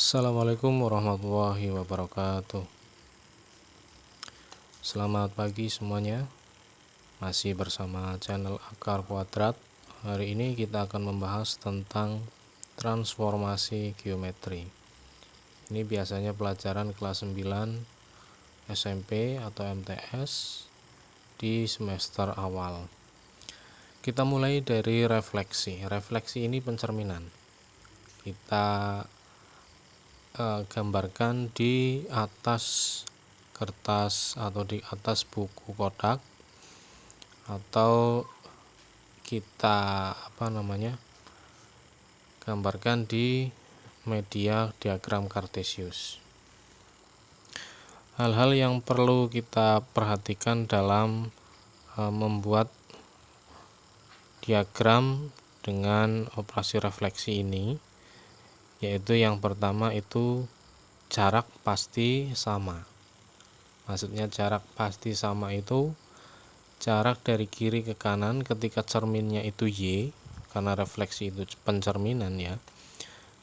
Assalamualaikum warahmatullahi wabarakatuh. Selamat pagi semuanya. Masih bersama channel Akar Kuadrat. Hari ini kita akan membahas tentang transformasi geometri. Ini biasanya pelajaran kelas 9 SMP atau MTS di semester awal. Kita mulai dari refleksi. Refleksi ini pencerminan. Kita gambarkan di atas kertas atau di atas buku kotak, atau kita gambarkan di media diagram kartesius. Hal-hal yang perlu kita perhatikan dalam membuat diagram dengan operasi refleksi ini, yaitu yang pertama itu jarak pasti sama. Maksudnya jarak pasti sama itu jarak dari kiri ke kanan ketika cerminnya itu Y, karena refleksi itu pencerminan ya.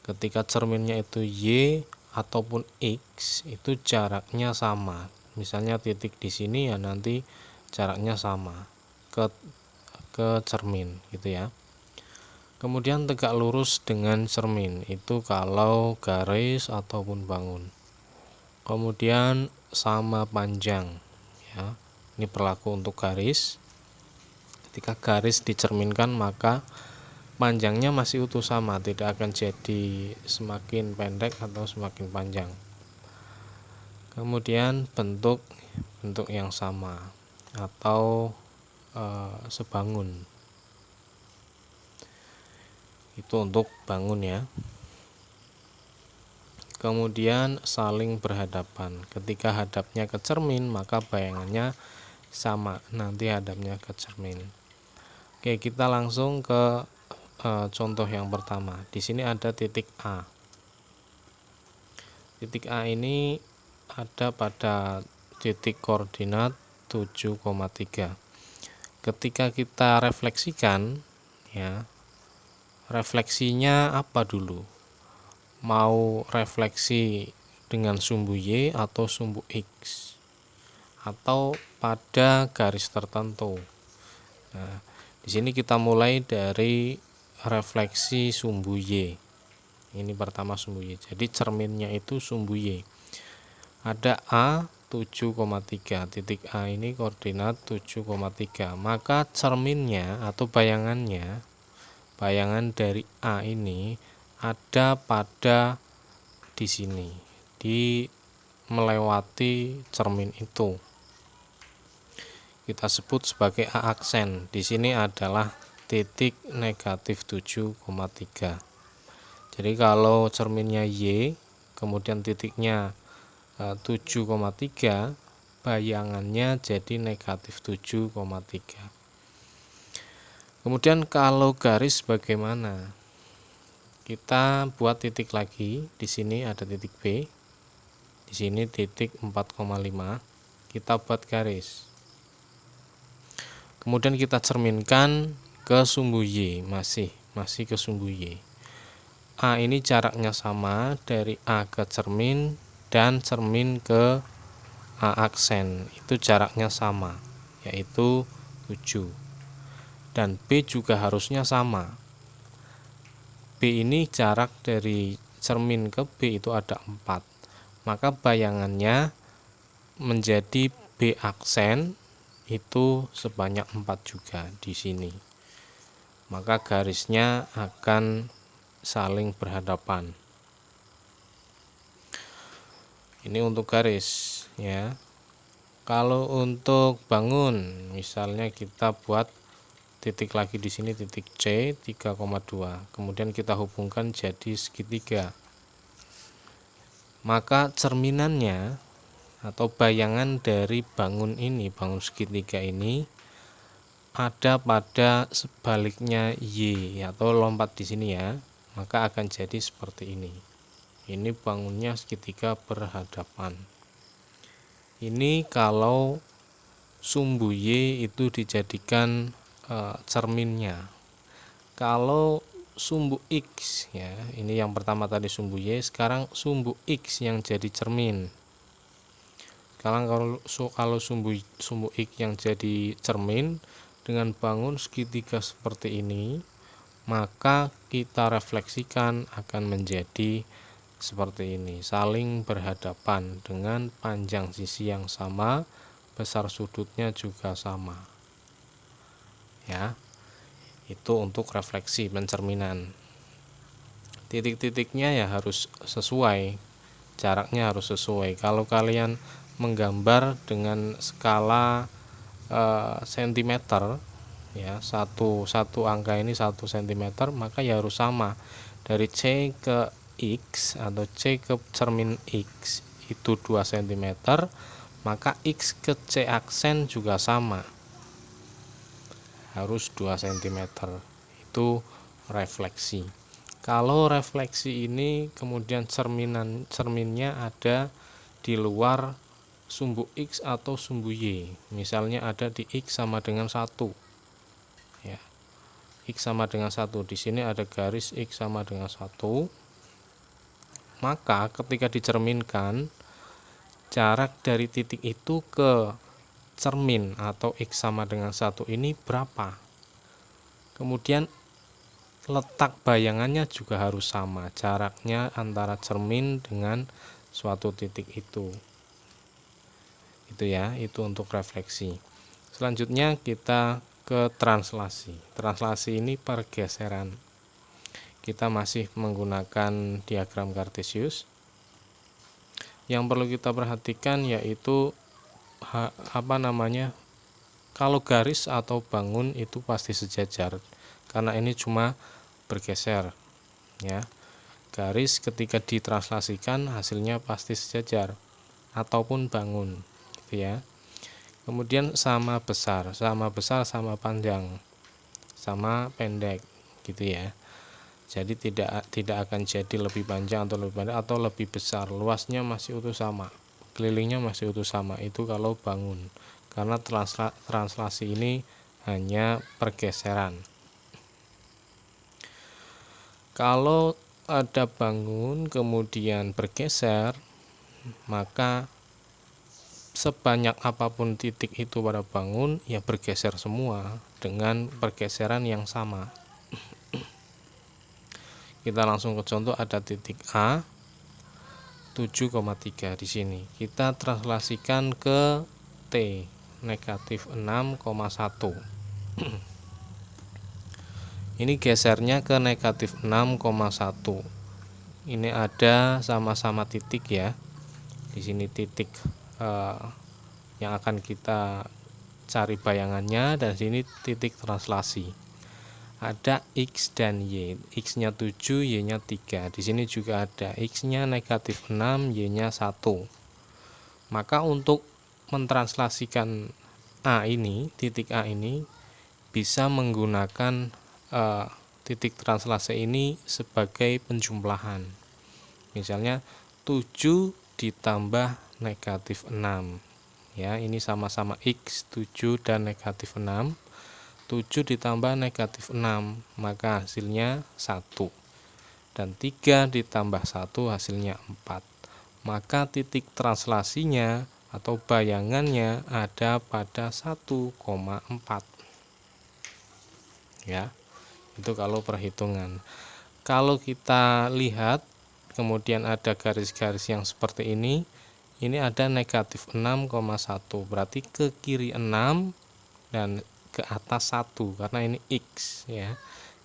Ketika cerminnya itu Y ataupun X, itu jaraknya sama. Misalnya titik di sini ya, nanti jaraknya sama ke cermin gitu ya. Kemudian tegak lurus dengan cermin itu kalau garis ataupun bangun. Kemudian sama panjang ya. Ini berlaku untuk garis. Ketika garis dicerminkan maka panjangnya masih utuh sama, tidak akan jadi semakin pendek atau semakin panjang. Kemudian bentuk yang sama atau sebangun. Itu untuk bangun ya. Kemudian saling berhadapan. Ketika hadapnya ke cermin maka bayangannya sama, nanti hadapnya ke cermin. Oke, kita langsung ke contoh yang pertama. Di sini ada titik A. Titik A ini ada pada titik koordinat 7,3. Ketika kita refleksikan ya, refleksinya apa dulu? Mau refleksi dengan sumbu Y atau sumbu X, atau pada garis tertentu. Nah, di sini kita mulai dari refleksi sumbu Y. Ini pertama sumbu Y. Jadi cerminnya itu sumbu Y. Ada A 7,3. Titik A ini koordinat 7,3. Maka cerminnya atau bayangan dari A ini ada pada di sini, di melewati cermin itu. Kita sebut sebagai A aksen. Di sini adalah titik negatif 7,3. Jadi kalau cerminnya Y, kemudian titiknya 7,3, bayangannya jadi negatif 7,3. Kemudian kalau garis bagaimana? Kita buat titik lagi. Di sini ada titik B. Di sini titik 4,5. Kita buat garis. Kemudian kita cerminkan ke sumbu Y, masih ke sumbu Y. A ini jaraknya sama dari A ke cermin dan cermin ke A aksen. Itu jaraknya sama, yaitu 7. Dan B juga harusnya sama. B ini jarak dari cermin ke B itu ada 4. Maka bayangannya menjadi B aksen itu sebanyak 4 juga di sini. Maka garisnya akan saling berhadapan. Ini untuk garis ya. Kalau untuk bangun, misalnya kita buat titik lagi di sini, titik C 3,2. Kemudian kita hubungkan jadi segitiga. Maka cerminannya atau bayangan dari bangun segitiga ini ada pada sebaliknya Y atau lompat di sini ya. Maka akan jadi seperti ini. Ini bangunnya segitiga berhadapan. Ini kalau sumbu Y itu dijadikan cerminnya. Kalau sumbu X ya. Ini yang pertama tadi sumbu Y, sekarang sumbu X yang jadi cermin. Kalau sumbu X yang jadi cermin dengan bangun segitiga seperti ini, maka kita refleksikan akan menjadi seperti ini, saling berhadapan dengan panjang sisi yang sama, besar sudutnya juga sama. Ya. Itu untuk refleksi pencerminan. Titik-titiknya ya harus sesuai, jaraknya harus sesuai. Kalau kalian menggambar dengan skala sentimeter ya, satu angka ini 1 cm, maka ya harus sama. Dari C ke X atau C ke cermin X itu 2 cm, maka X ke C aksen juga sama, harus 2 cm. Itu refleksi. Kalau refleksi ini kemudian cerminnya ada di luar sumbu X atau sumbu Y, misalnya ada di X sama dengan 1 ya, X sama dengan 1, di sini ada garis X sama dengan 1, maka ketika dicerminkan, jarak dari titik itu ke cermin atau X sama dengan 1 ini berapa. Kemudian letak bayangannya juga harus sama, jaraknya antara cermin dengan suatu titik itu ya, itu untuk refleksi. Selanjutnya kita ke translasi. Translasi ini pergeseran. Kita masih menggunakan diagram Cartesius. Yang perlu kita perhatikan yaitu kalau garis atau bangun itu pasti sejajar, karena ini cuma bergeser ya. Garis ketika ditranslasikan hasilnya pasti sejajar ataupun bangun gitu ya. Kemudian sama besar sama panjang, sama pendek gitu ya. Jadi tidak akan jadi lebih panjang atau lebih pendek atau lebih besar, luasnya masih utuh sama, kelilingnya masih utuh sama, itu kalau bangun. Karena translasi ini hanya pergeseran. Kalau ada bangun kemudian bergeser, maka sebanyak apapun titik itu pada bangun ya bergeser semua dengan pergeseran yang sama. Kita langsung ke contoh, ada titik A 7,3 di sini. Kita translasikan ke T negatif 6,1. Ini gesernya ke negatif 6,1. Ini ada sama-sama titik ya. Di sini titik yang akan kita cari bayangannya, dan sini titik translasi. Ada X dan Y, X-nya 7, Y-nya 3. Di sini juga ada X-nya negatif 6, Y-nya 1. Maka untuk mentranslasikan A ini, titik A ini, bisa menggunakan titik translasi ini sebagai penjumlahan. Misalnya 7 ditambah negatif 6. Ya, ini sama-sama X, 7 dan negatif 6. 7 ditambah negatif 6, maka hasilnya 1. Dan 3 ditambah 1 hasilnya 4. Maka titik translasinya atau bayangannya ada pada 1,4. Ya, itu kalau perhitungan. Kalau kita lihat kemudian ada garis-garis yang seperti ini ada negatif 6,1, berarti ke kiri 6 dan ke atas 1, karena ini X ya.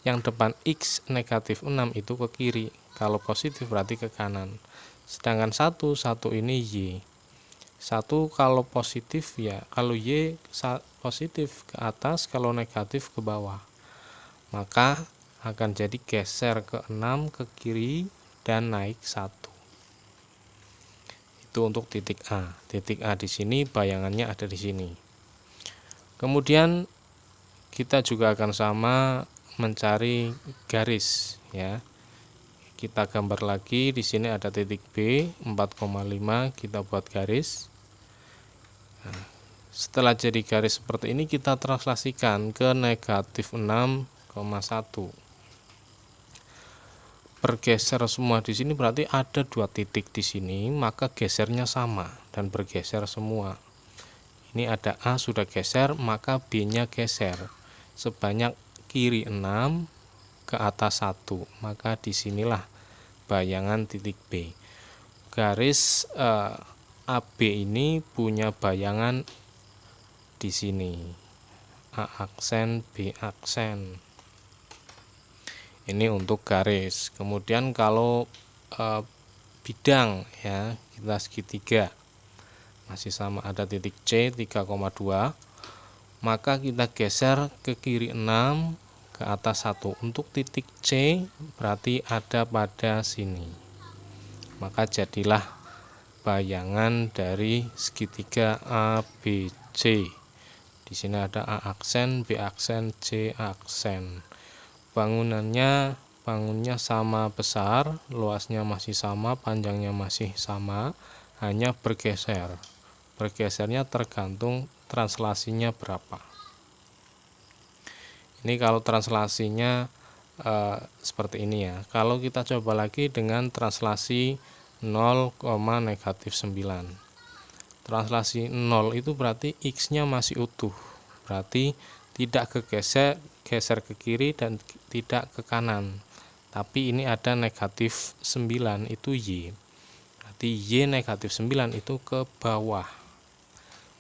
Yang depan X negatif 6 itu ke kiri, kalau positif berarti ke kanan. Sedangkan 1 ini Y. 1 kalau positif ya, kalau Y positif ke atas, kalau negatif ke bawah. Maka akan jadi geser ke 6 ke kiri dan naik 1. Itu untuk titik A. Titik A di sini bayangannya ada di sini. Kemudian kita juga akan sama mencari garis ya. Kita gambar lagi, di sini ada titik B 4,5, kita buat garis. Nah, setelah jadi garis seperti ini kita translasikan ke negatif 6,1. bergeser semua di sini berarti ada 2 titik di sini, maka gesernya sama dan bergeser semua. Ini ada A sudah geser, maka B-nya geser sebanyak kiri 6 ke atas 1, maka disinilah bayangan titik B. Garis AB ini punya bayangan di sini, A aksen, B aksen. Ini untuk garis. Kemudian kalau bidang ya, kita segitiga masih sama, ada titik C 3,2, maka kita geser ke kiri 6 ke atas 1. Untuk titik C berarti ada pada sini, maka jadilah bayangan dari segitiga ABC. Di sini ada A aksen, B aksen, C aksen. Bangunnya sama besar, luasnya masih sama, panjangnya masih sama, hanya bergeser. Bergesernya tergantung translasinya berapa. Ini kalau translasinya seperti ini ya. Kalau kita coba lagi dengan translasi 0, -9. Translasi 0 itu berarti X-nya masih utuh. Berarti tidak geser ke kiri dan tidak ke kanan. Tapi ini ada negatif 9, itu Y. Berarti Y negatif 9 itu ke bawah.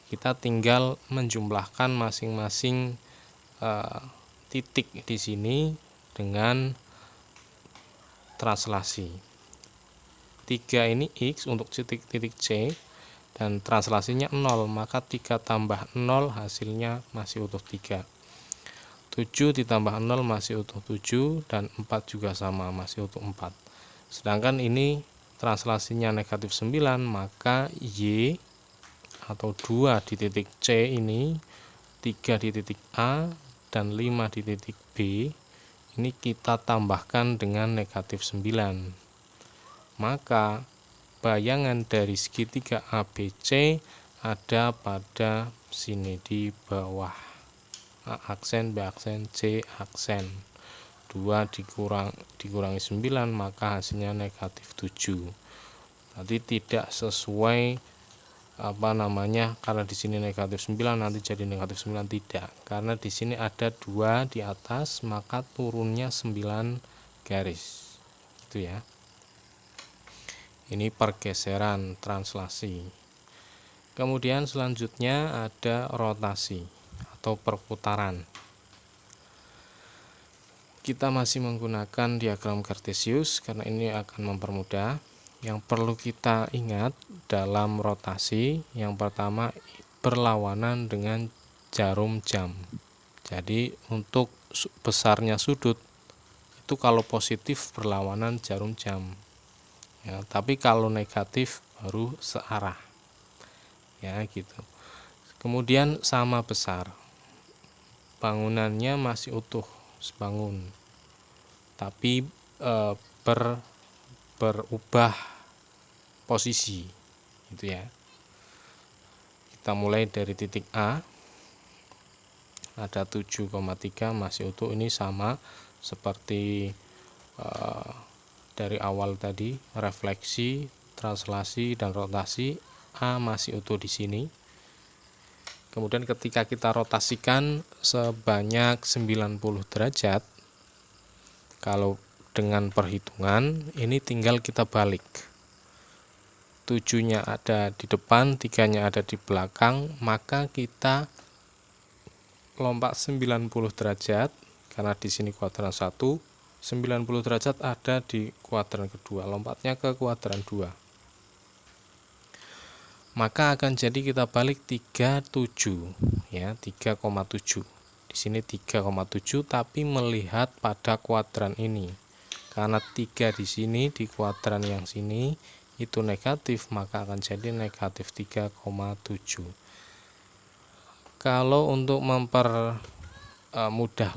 Kita tinggal menjumlahkan masing-masing titik di sini dengan translasi. 3 ini X untuk titik C dan translasinya 0, maka 3 tambah 0 hasilnya masih utuh 3. 7 ditambah 0 masih utuh 7, dan 4 juga sama, masih utuh 4. Sedangkan ini translasinya negatif 9, maka Y atau 2 di titik C ini, 3 di titik A, dan 5 di titik B, ini kita tambahkan dengan negatif 9. Maka bayangan dari segitiga ABC ada pada sini di bawah. A aksen, B aksen, C aksen. 2 dikurangi 9, maka hasilnya negatif 7. Berarti tidak sesuai karena di sini negatif 9 nanti jadi negatif 9, tidak. Karena di sini ada 2 di atas, maka turunnya 9 garis. Itu ya. Ini pergeseran translasi. Kemudian selanjutnya ada rotasi atau perputaran. Kita masih menggunakan diagram Cartesius karena ini akan mempermudah. Yang perlu kita ingat dalam rotasi, yang pertama berlawanan dengan jarum jam. Jadi untuk besarnya sudut itu kalau positif berlawanan jarum jam ya, tapi kalau negatif baru searah ya gitu. Kemudian sama besar, bangunannya masih utuh sebangun, tapi berubah posisi gitu ya. Kita mulai dari titik A, ada 7,3 masih utuh, ini sama seperti dari awal tadi, refleksi, translasi, dan rotasi. A masih utuh di sini. Kemudian ketika kita rotasikan sebanyak 90 derajat, kalau dengan perhitungan ini tinggal kita balik. 7-nya ada di depan, 3-nya ada di belakang, maka kita lompat 90 derajat, karena di sini kuadran 1, 90 derajat ada di kuadran kedua, lompatnya ke kuadran 2. Maka akan jadi kita balik 37 ya, 3,7. Di sini 3,7 tapi melihat pada kuadran ini. Karena 3 di sini di kuadran yang sini itu negatif, maka akan jadi negatif 3,7. Kalau untuk mempermudah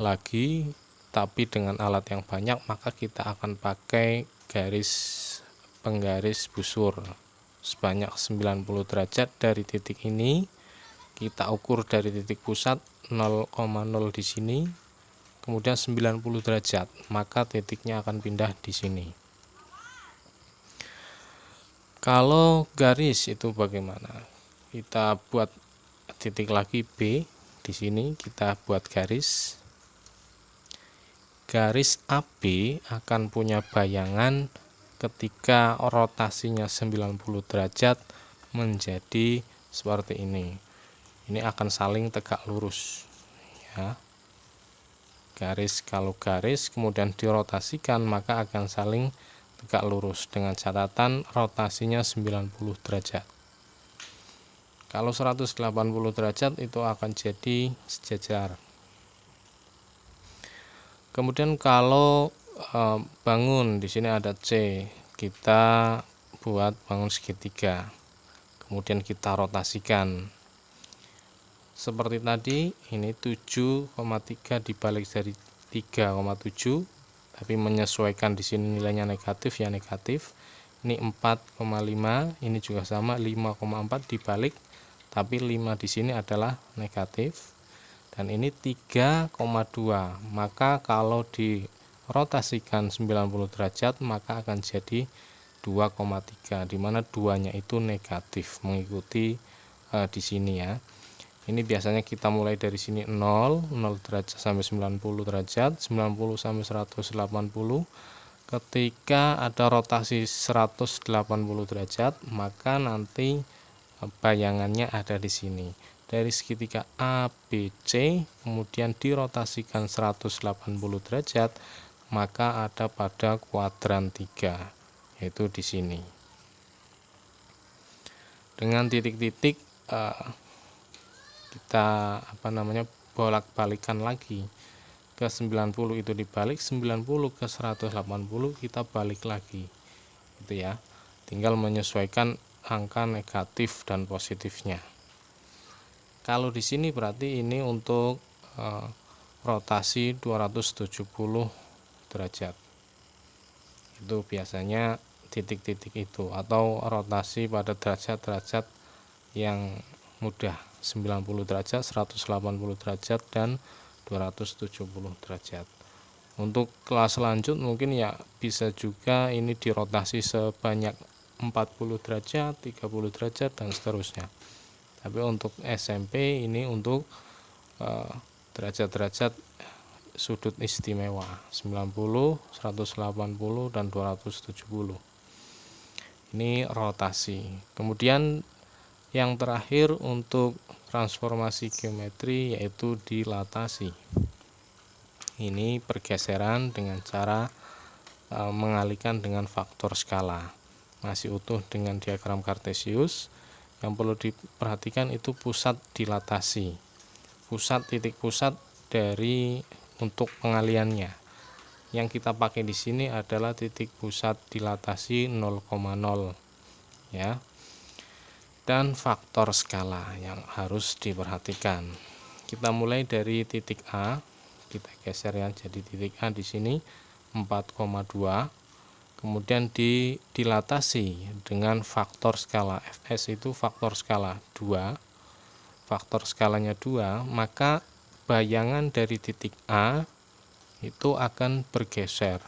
lagi tapi dengan alat yang banyak, maka kita akan pakai penggaris busur sebanyak 90 derajat dari titik ini. Kita ukur dari titik pusat 0,0 di sini, kemudian 90 derajat, maka titiknya akan pindah di sini. Kalau garis itu bagaimana? Kita buat titik lagi B. Di sini kita buat garis. Garis AB akan punya bayangan ketika rotasinya 90 derajat menjadi seperti ini. Ini akan saling tegak lurus, ya. Garis, kalau garis kemudian dirotasikan maka akan saling tegak lurus dengan catatan rotasinya 90 derajat. Kalau 180 derajat itu akan jadi sejajar. Kemudian kalau bangun di sini ada C, kita buat bangun segitiga. Kemudian kita rotasikan. Seperti tadi, ini 7,3 dibalik dari 3,7, tapi menyesuaikan di sini nilainya negatif, ya negatif. Ini 4,5, ini juga sama 5,4 dibalik, tapi 5 di sini adalah negatif. Dan ini 3,2, maka kalau dirotasikan 90 derajat maka akan jadi 2,3, dimana 2-nya itu negatif, mengikuti di sini ya. Ini biasanya kita mulai dari sini 0 derajat sampai 90 derajat, 90 sampai 180. Ketika ada rotasi 180 derajat, maka nanti bayangannya ada di sini. Dari segitiga ABC kemudian dirotasikan 180 derajat, maka ada pada kuadran 3, yaitu di sini. Dengan titik-titik kita bolak-balikan lagi. Ke 90 itu dibalik, 90 ke 180 kita balik lagi. Gitu ya. Tinggal menyesuaikan angka negatif dan positifnya. Kalau di sini berarti ini untuk rotasi 270 derajat. Itu biasanya titik-titik itu, atau rotasi pada derajat-derajat yang mudah, 90 derajat, 180 derajat, dan 270 derajat. Untuk kelas lanjut mungkin ya bisa juga ini dirotasi sebanyak 40 derajat, 30 derajat, dan seterusnya. Tapi untuk SMP ini untuk derajat-derajat sudut istimewa 90, 180, dan 270. Ini rotasi. Kemudian yang terakhir untuk transformasi geometri yaitu dilatasi. Ini pergeseran dengan cara mengalihkan dengan faktor skala. Masih utuh dengan diagram Kartesius. Yang perlu diperhatikan itu pusat dilatasi. Titik pusat dari untuk pengaliannya. Yang kita pakai di sini adalah titik pusat dilatasi 0,0, ya. Dan faktor skala yang harus diperhatikan. Kita mulai dari titik A, kita geser ya, jadi titik A di sini 4,2. Kemudian dilatasi dengan faktor skala. Fs itu faktor skala 2. Faktor skalanya 2, maka bayangan dari titik A itu akan bergeser.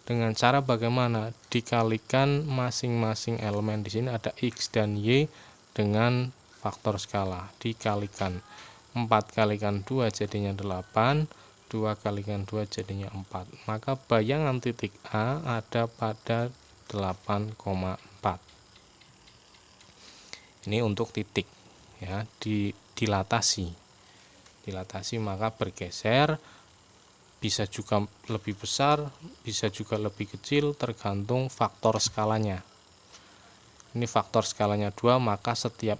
Dengan cara bagaimana? Dikalikan masing-masing elemen. Di sini ada X dan Y dengan faktor skala. Dikalikan 4 kalikan 2 jadinya 8, 2 kalikan 2 jadinya 4. Maka bayangan titik A ada pada 8,4. Ini untuk titik ya, dilatasi maka bergeser, bisa juga lebih besar, bisa juga lebih kecil, tergantung faktor skalanya. Ini faktor skalanya 2, maka setiap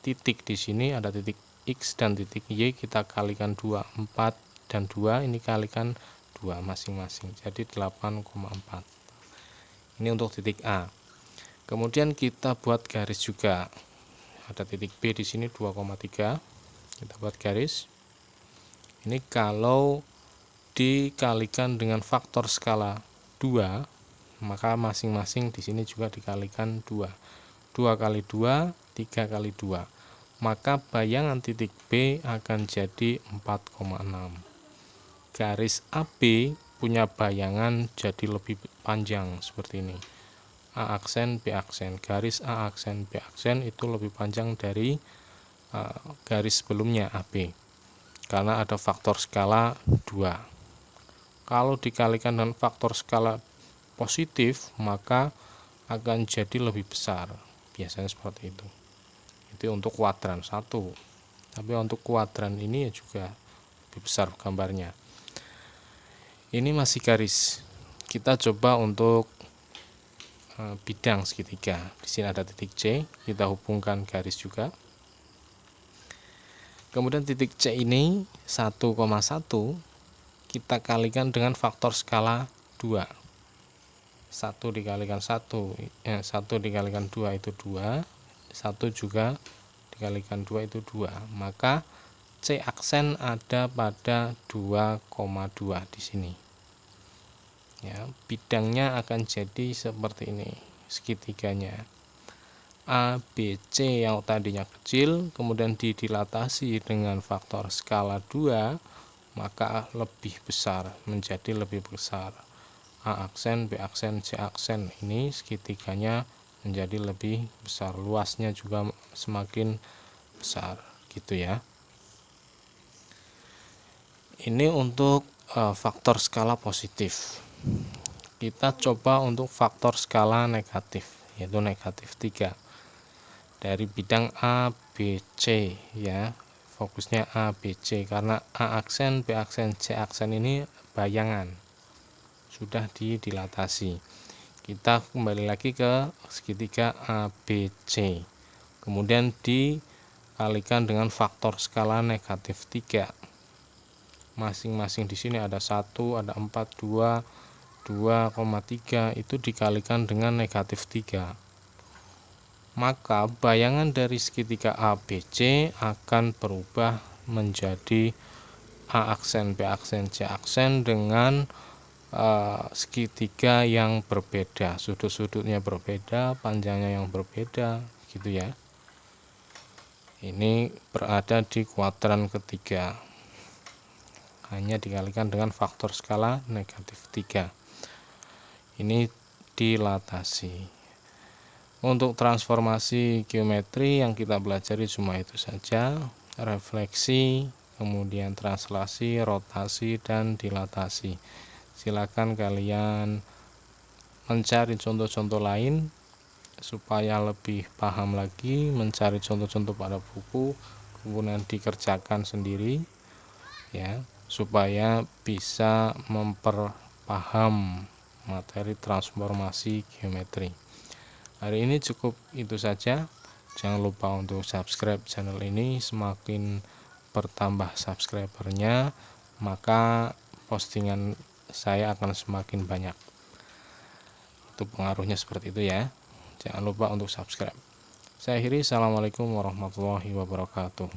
titik di sini ada titik X dan titik Y, kita kalikan 2, 4 dan 2, ini kalikan 2 masing-masing, jadi 8,4. Ini untuk titik A. Kemudian kita buat garis juga. Ada titik B di sini 2,3. Kita buat garis. Ini kalau dikalikan dengan faktor skala 2, maka masing-masing di sini juga dikalikan 2. 2 kali 2, 3 kali 2. Maka bayangan titik B akan jadi 4,6. garis AB punya bayangan jadi lebih panjang seperti ini. A aksen, B aksen. Garis A aksen, B aksen itu lebih panjang dari garis sebelumnya AB. Karena ada faktor skala 2. Kalau dikalikan dengan faktor skala positif, maka akan jadi lebih besar. Biasanya seperti itu. Itu untuk kuadran 1. Tapi untuk kuadran ini juga lebih besar gambarnya. Ini masih garis. Kita coba untuk bidang segitiga. Di sini ada titik C, kita hubungkan garis juga. Kemudian titik C ini 1,1 kita kalikan dengan faktor skala 2. 1 dikalikan 1 dikalikan 2 itu 2. 1 juga dikalikan 2 itu 2. Maka C aksen ada pada 2,2 di sini. Ya, bidangnya akan jadi seperti ini segitiganya. A, B, C yang tadinya kecil kemudian didilatasi dengan faktor skala 2, maka lebih besar, menjadi lebih besar. A aksen, B aksen, C aksen ini segitiganya menjadi lebih besar, luasnya juga semakin besar gitu ya. Ini untuk faktor skala positif. Kita coba untuk faktor skala negatif, yaitu negatif 3 dari bidang A, B, C ya. Fokusnya A, B, C karena A aksen, B aksen, C aksen ini bayangan sudah didilatasi. Kita kembali lagi ke segitiga A, B, C. Kemudian dikalikan dengan faktor skala negatif 3. Masing-masing di sini ada 1, ada 4, 2, 2,3 itu dikalikan dengan negatif 3. Maka bayangan dari segitiga ABC akan berubah menjadi A aksen, B aksen, C aksen dengan segitiga yang berbeda, sudut-sudutnya berbeda, panjangnya yang berbeda gitu ya. Ini berada di kuadran ketiga, hanya dikalikan dengan faktor skala negatif 3. Ini dilatasi. Untuk transformasi geometri yang kita pelajari cuma itu saja, refleksi, kemudian translasi, rotasi, dan dilatasi. Silakan kalian mencari contoh-contoh lain supaya lebih paham lagi, mencari contoh-contoh pada buku, kemudian dikerjakan sendiri ya, supaya bisa memperpaham materi transformasi geometri. Hari ini cukup itu saja. Jangan lupa untuk subscribe channel ini. Semakin bertambah subscribernya, maka postingan saya akan semakin banyak. Itu pengaruhnya seperti itu ya. Jangan lupa untuk subscribe. Saya akhiri. Assalamualaikum warahmatullahi wabarakatuh.